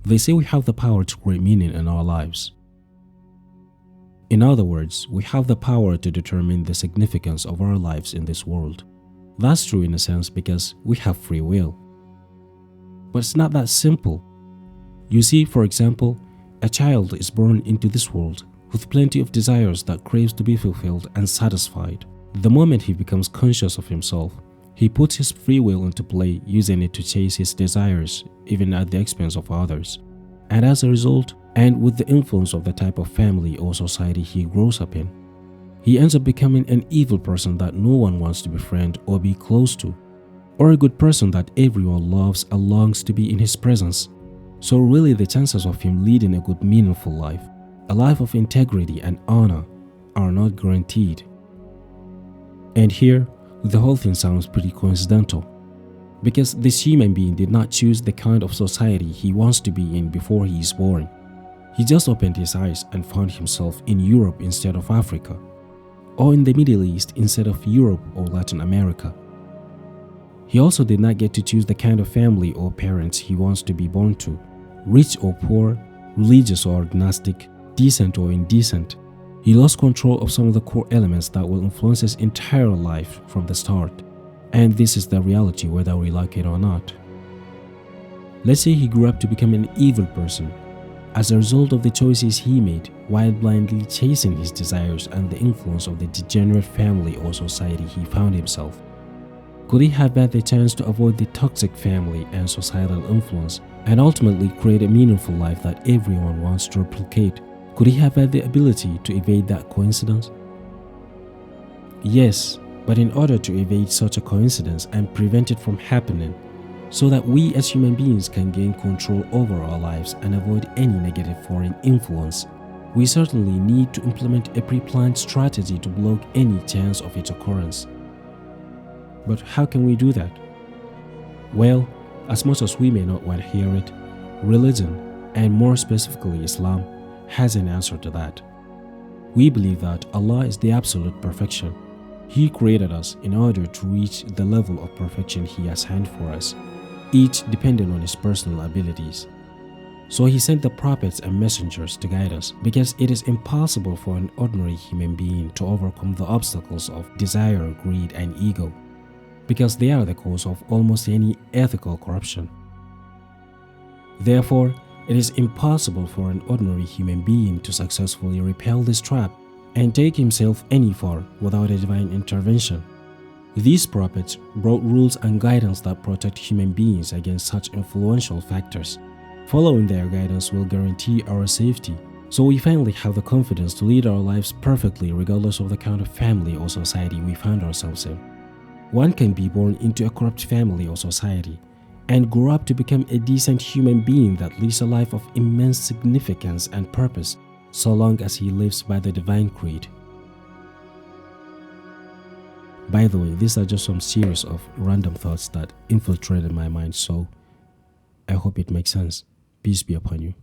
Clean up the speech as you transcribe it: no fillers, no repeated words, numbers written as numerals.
They say we have the power to create meaning in our lives. In other words, we have the power to determine the significance of our lives in this world. That's true in a sense because we have free will. But it's not that simple. You see, for example, a child is born into this world with plenty of desires that craves to be fulfilled and satisfied. The moment he becomes conscious of himself, he puts his free will into play, using it to chase his desires, even at the expense of others. And as a result, and with the influence of the type of family or society he grows up in, he ends up becoming an evil person that no one wants to befriend or be close to, or a good person that everyone loves and longs to be in his presence. So really the chances of him leading a good, meaningful life, a life of integrity and honor, are not guaranteed. And here, the whole thing sounds pretty coincidental, because this human being did not choose the kind of society he wants to be in before he is born. He just opened his eyes and found himself in Europe instead of Africa, or in the Middle East instead of Europe or Latin America. He also did not get to choose the kind of family or parents he wants to be born to, rich or poor, religious or agnostic, decent or indecent. He lost control of some of the core elements that will influence his entire life from the start. And this is the reality whether we like it or not. Let's say he grew up to become an evil person as a result of the choices he made while blindly chasing his desires and the influence of the degenerate family or society he found himself. Could he have had the chance to avoid the toxic family and societal influence and ultimately create a meaningful life that everyone wants to replicate? Could he have had the ability to evade that coincidence? Yes, but in order to evade such a coincidence and prevent it from happening, so that we as human beings can gain control over our lives and avoid any negative foreign influence, we certainly need to implement a pre-planned strategy to block any chance of its occurrence. But how can we do that? Well, as much as we may not want to hear it, religion, and more specifically Islam, has an answer to that. We believe that Allah is the absolute perfection. He created us in order to reach the level of perfection He has handed for us, each dependent on his personal abilities. So He sent the prophets and messengers to guide us, because it is impossible for an ordinary human being to overcome the obstacles of desire, greed, and ego, because they are the cause of almost any ethical corruption. Therefore, it is impossible for an ordinary human being to successfully repel this trap and take himself any far without a divine intervention. These prophets brought rules and guidance that protect human beings against such influential factors. Following their guidance will guarantee our safety, so we finally have the confidence to lead our lives perfectly regardless of the kind of family or society we find ourselves in. One can be born into a corrupt family or society and grow up to become a decent human being that lives a life of immense significance and purpose, so long as he lives by the divine creed. By the way, these are just some series of random thoughts that infiltrated my mind, so I hope it makes sense. Peace be upon you.